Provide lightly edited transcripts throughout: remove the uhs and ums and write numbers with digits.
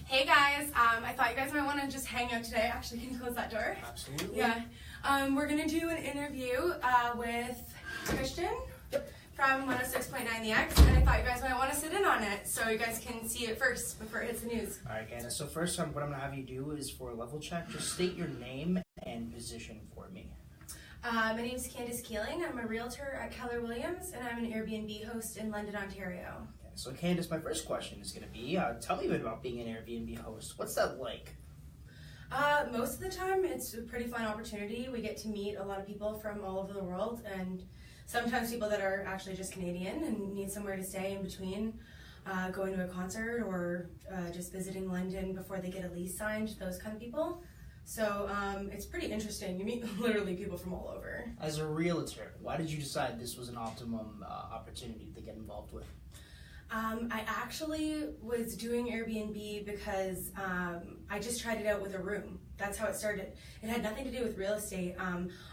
Hey guys, I thought you guys might want to just hang out today. Actually, can you close that door? Absolutely. Yeah. We're going to do an interview with Christian from 106.9 The X, and I thought you guys might want to sit in on it so you guys can see it first before it hits the news. All right, Candace. So first, what I'm going to have you do is for a level check, just state your name and position for me. My name is Candace Keeling. I'm a realtor at Keller Williams, and I'm an Airbnb host in London, Ontario. Okay, so Candace, my first question is going to be, tell me a bit about being an Airbnb host. What's that like? Most of the time, it's a pretty fun opportunity. We get to meet a lot of people from all over the world, and sometimes people that are actually just Canadian and need somewhere to stay in between going to a concert or just visiting London before they get a lease signed, those kind of people. So it's pretty interesting. You meet literally people from all over. As a realtor, why did you decide this was an optimum opportunity to get involved with? I actually was doing Airbnb because I just tried it out with a room. That's how it started. It had nothing to do with real estate.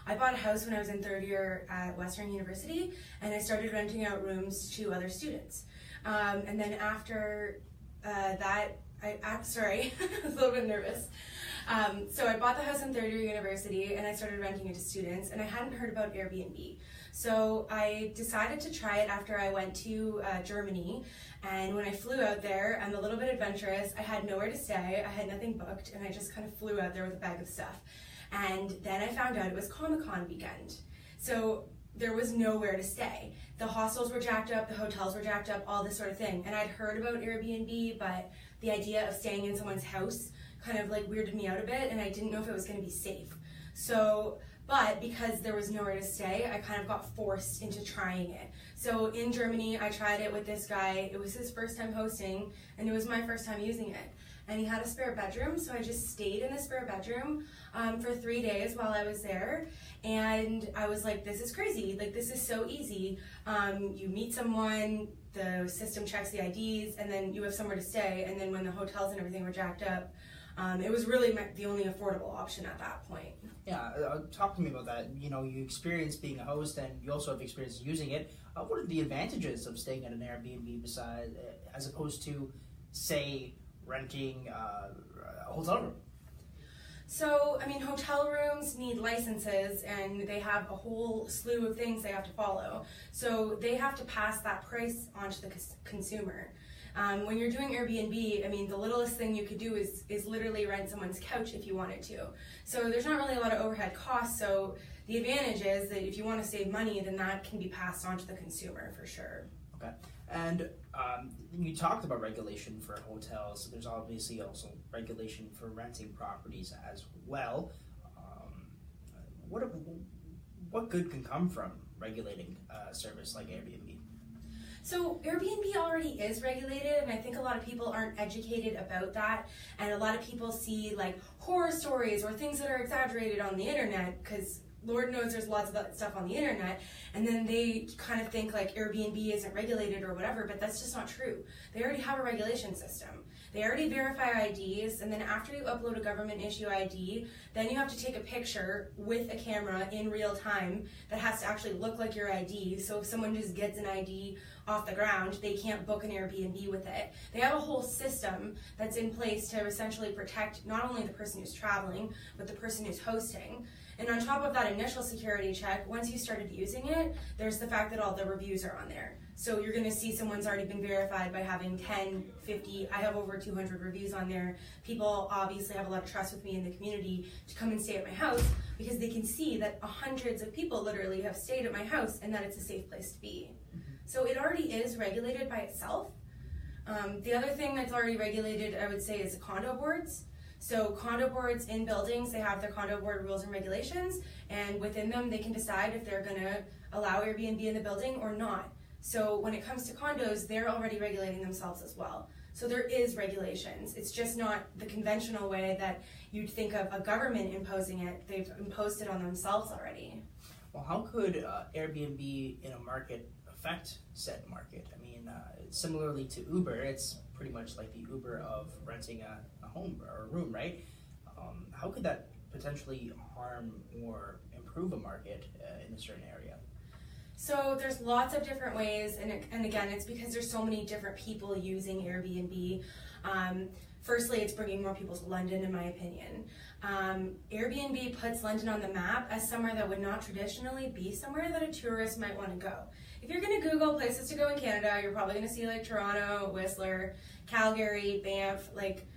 I bought a house when I was in third year at Western University, and I started renting out rooms to other students. And then after that, sorry, I was a little bit nervous. So I bought the house in third year university and I started renting it to students, and I hadn't heard about Airbnb. So I decided to try it after I went to Germany, and when I flew out there, I'm a little bit adventurous. I had nowhere to stay, I had nothing booked, and I just kind of flew out there with a bag of stuff. And then I found out it was Comic-Con weekend. So there was nowhere to stay. The hostels were jacked up, the hotels were jacked up, all this sort of thing. And I'd heard about Airbnb, but the idea of staying in someone's house kind of like weirded me out a bit, and I didn't know if it was going to be safe. So, but because there was nowhere to stay, I kind of got forced into trying it. So in Germany, I tried it with this guy. It was his first time hosting, and it was my first time using it. And he had a spare bedroom, so I just stayed in the spare bedroom for 3 days while I was there. And I was like, this is crazy. Like, this is so easy. You meet someone, the system checks the IDs, and then you have somewhere to stay. And then when the hotels and everything were jacked up, it was really the only affordable option at that point. Yeah, talk to me about that. You know, you experienced being a host, and you also have experience using it. What are the advantages of staying at an Airbnb as opposed to, say, renting a hotel room? So, I mean, hotel rooms need licenses, and they have a whole slew of things they have to follow. So they have to pass that price on to the consumer. When you're doing Airbnb, I mean, the littlest thing you could do is literally rent someone's couch if you wanted to. So there's not really a lot of overhead costs, so the advantage is that if you want to save money, then that can be passed on to the consumer for sure. Okay. And you talked about regulation for hotels. There's obviously also regulation for renting properties as well. What good can come from regulating a service like Airbnb? So Airbnb already is regulated, and I think a lot of people aren't educated about that, and a lot of people see like horror stories or things that are exaggerated on the internet, because Lord knows there's lots of that stuff on the internet, and then they kind of think like Airbnb isn't regulated or whatever, but that's just not true. They already have a regulation system. They already verify IDs, and then after you upload a government issue ID, then you have to take a picture with a camera in real time that has to actually look like your ID. So if someone just gets an ID off the ground, they can't book an Airbnb with it. They have a whole system that's in place to essentially protect not only the person who's traveling, but the person who's hosting. And on top of that initial security check, once you started using it, there's the fact that all the reviews are on there. So you're going to see someone's already been verified by having 10, 50, I have over 200 reviews on there. People obviously have a lot of trust with me in the community to come and stay at my house because they can see that hundreds of people literally have stayed at my house and that it's a safe place to be. So it already is regulated by itself. The other thing that's already regulated, I would say, is condo boards. So condo boards in buildings, they have their condo board rules and regulations, and within them they can decide if they're going to allow Airbnb in the building or not. So when it comes to condos, they're already regulating themselves as well. So there is regulations. It's just not the conventional way that you'd think of a government imposing it. They've imposed it on themselves already. Well, how could Airbnb in a market affect said market? I mean, similarly to Uber, it's pretty much like the Uber of renting a home or a room, right? How could that potentially harm or improve a market in a certain area? So there's lots of different ways, and again, it's because there's so many different people using Airbnb. Firstly, it's bringing more people to London, in my opinion. Airbnb puts London on the map as somewhere that would not traditionally be somewhere that a tourist might want to go. If you're going to Google places to go in Canada, you're probably going to see like Toronto, Whistler, Calgary, Banff, like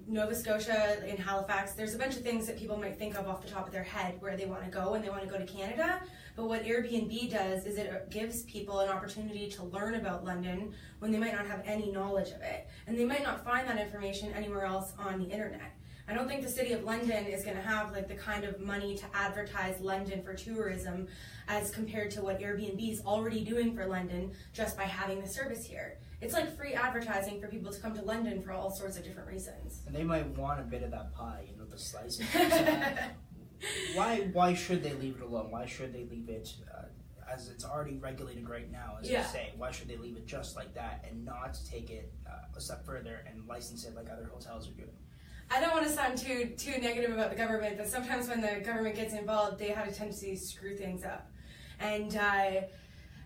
Nova Scotia, in Halifax. There's a bunch of things that people might think of off the top of their head where they want to go when they want to go to Canada. But what Airbnb does is it gives people an opportunity to learn about London when they might not have any knowledge of it. And they might not find that information anywhere else on the internet. I don't think the City of London is going to have like the kind of money to advertise London for tourism as compared to what Airbnb is already doing for London just by having the service here. It's like free advertising for people to come to London for all sorts of different reasons. And they might want a bit of that pie, the slice. Why should they leave it alone? Why should they leave it as it's already regulated right now, as you say? Why should they leave it just like that and not take it a step further and license it like other hotels are doing? I don't want to sound too negative about the government, but sometimes when the government gets involved, they have a tendency to screw things up. And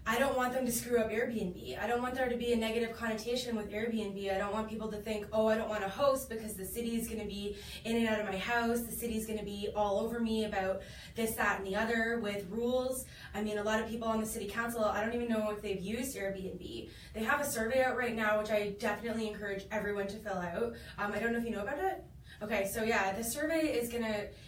I don't want them to screw up Airbnb. I don't want there to be a negative connotation with Airbnb. I don't want people to think, oh, I don't want to host because the city is going to be in and out of my house. The city is going to be all over me about this, that, and the other with rules. I mean, a lot of people on the city council, I don't even know if they've used Airbnb. They have a survey out right now, which I definitely encourage everyone to fill out. I don't know if you know about it. Okay, so yeah, the survey is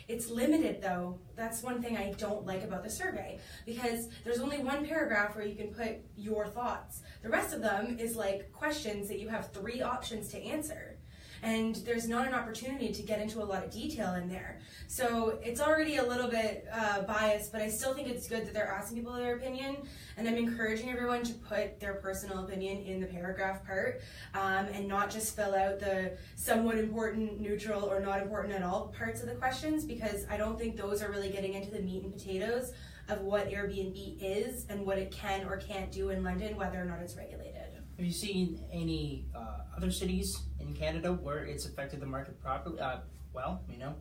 it's limited though. That's one thing I don't like about the survey, because there's only one paragraph where you can put your thoughts. The rest of them is like questions that you have 3 options to answer. And there's not an opportunity to get into a lot of detail in there. So it's already a little bit biased, but I still think it's good that they're asking people their opinion, and I'm encouraging everyone to put their personal opinion in the paragraph part, and not just fill out the somewhat important, neutral, or not important at all parts of the questions, because I don't think those are really getting into the meat and potatoes of what Airbnb is and what it can or can't do in London, whether or not it's regulated. Have you seen any other cities in Canada where it's affected the market properly?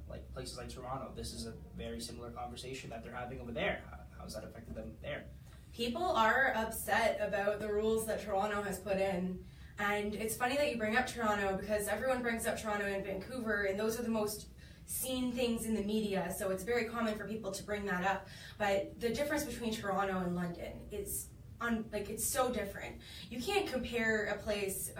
Like places like Toronto. This is a very similar conversation that they're having over there. How's that affected them there? People are upset about the rules that Toronto has put in. And it's funny that you bring up Toronto, because everyone brings up Toronto and Vancouver, and those are the most seen things in the media, so it's very common for people to bring that up. But the difference between Toronto and London is it's so different. You can't compare a place.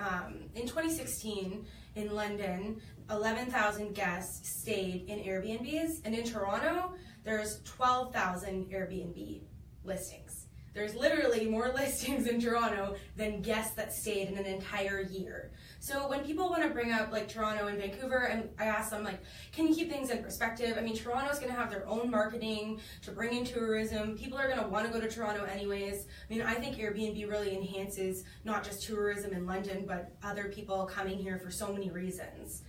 In 2016 in London, 11,000 guests stayed in Airbnbs, and in Toronto there's 12,000 Airbnb listings. There's literally more listings in Toronto than guests that stayed in an entire year. So when people want to bring up like Toronto and Vancouver, and I ask them like, can you keep things in perspective? I mean, Toronto's going to have their own marketing to bring in tourism. People are going to want to go to Toronto anyways. I mean, I think Airbnb really enhances not just tourism in London, but other people coming here for so many reasons.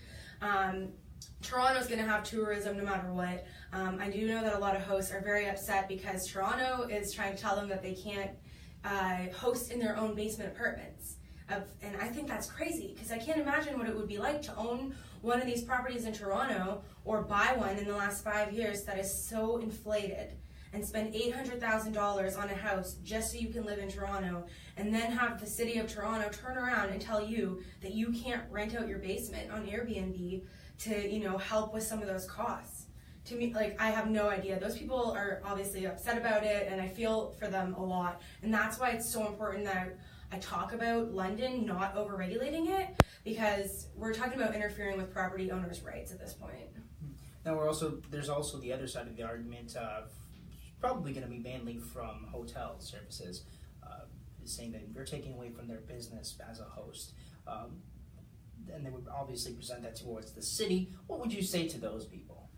Toronto's going to have tourism no matter what. I do know that a lot of hosts are very upset because Toronto is trying to tell them that they can't host in their own basement apartments. And I think that's crazy, because I can't imagine what it would be like to own one of these properties in Toronto or buy one in the last 5 years that is so inflated, and spend $800,000 on a house just so you can live in Toronto, and then have the city of Toronto turn around and tell you that you can't rent out your basement on Airbnb to, help with some of those costs. To me, I have no idea. Those people are obviously upset about it, and I feel for them a lot. And that's why it's so important that I talk about London not over-regulating it, because we're talking about interfering with property owners' rights at this point. Now there's also the other side of the argument of probably going to be mainly from hotel services, saying that you're taking away from their business as a host. And they would obviously present that towards the city. What would you say to those people?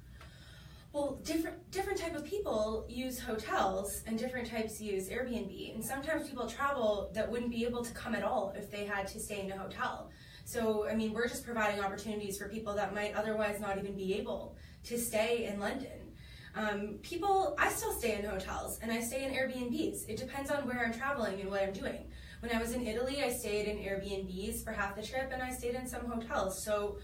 Well, different type of people use hotels, and different types use Airbnb. And sometimes people travel that wouldn't be able to come at all if they had to stay in a hotel. So, I mean, we're just providing opportunities for people that might otherwise not even be able to stay in London. I still stay in hotels, and I stay in Airbnbs. It depends on where I'm traveling and what I'm doing. When I was in Italy, I stayed in Airbnbs for half the trip, and I stayed in some hotels. So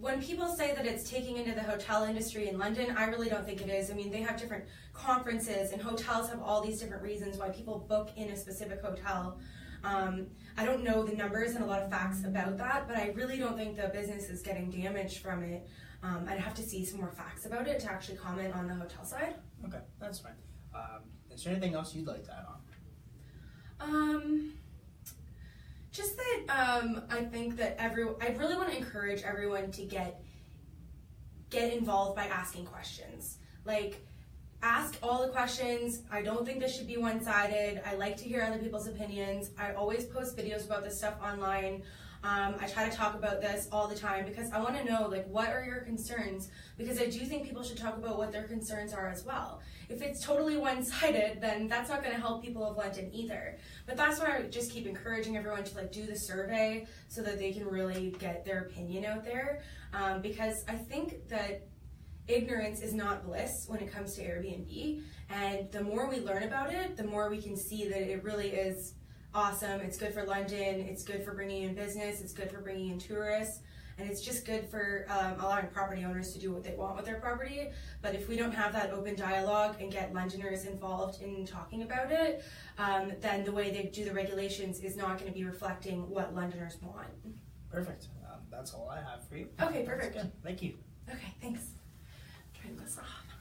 when people say that it's taking into the hotel industry in London, I really don't think it is. I mean, they have different conferences, and hotels have all these different reasons why people book in a specific hotel. I don't know the numbers and a lot of facts about that, but I really don't think the business is getting damaged from it. I'd have to see some more facts about it to actually comment on the hotel side. Okay, that's fine. Is there anything else you'd like to add on? Just that I think that I really want to encourage everyone to get involved by asking questions. Like, ask all the questions. I don't think this should be one-sided. I like to hear other people's opinions. I always post videos about this stuff online. I try to talk about this all the time because I want to know, like, what are your concerns? Because I do think people should talk about what their concerns are as well. If it's totally one-sided, then that's not going to help people of London either. But that's why I just keep encouraging everyone to, like, do the survey so that they can really get their opinion out there. Because I think that ignorance is not bliss when it comes to Airbnb. And the more we learn about it, the more we can see that it really is awesome. It's good for London, it's good for bringing in business, it's good for bringing in tourists, and it's just good for allowing property owners to do what they want with their property. But if we don't have that open dialogue and get Londoners involved in talking about it, then the way they do the regulations is not going to be reflecting what Londoners want. Perfect. That's all I have for you. Okay, perfect. Thank you. Okay, thanks. Turn this off.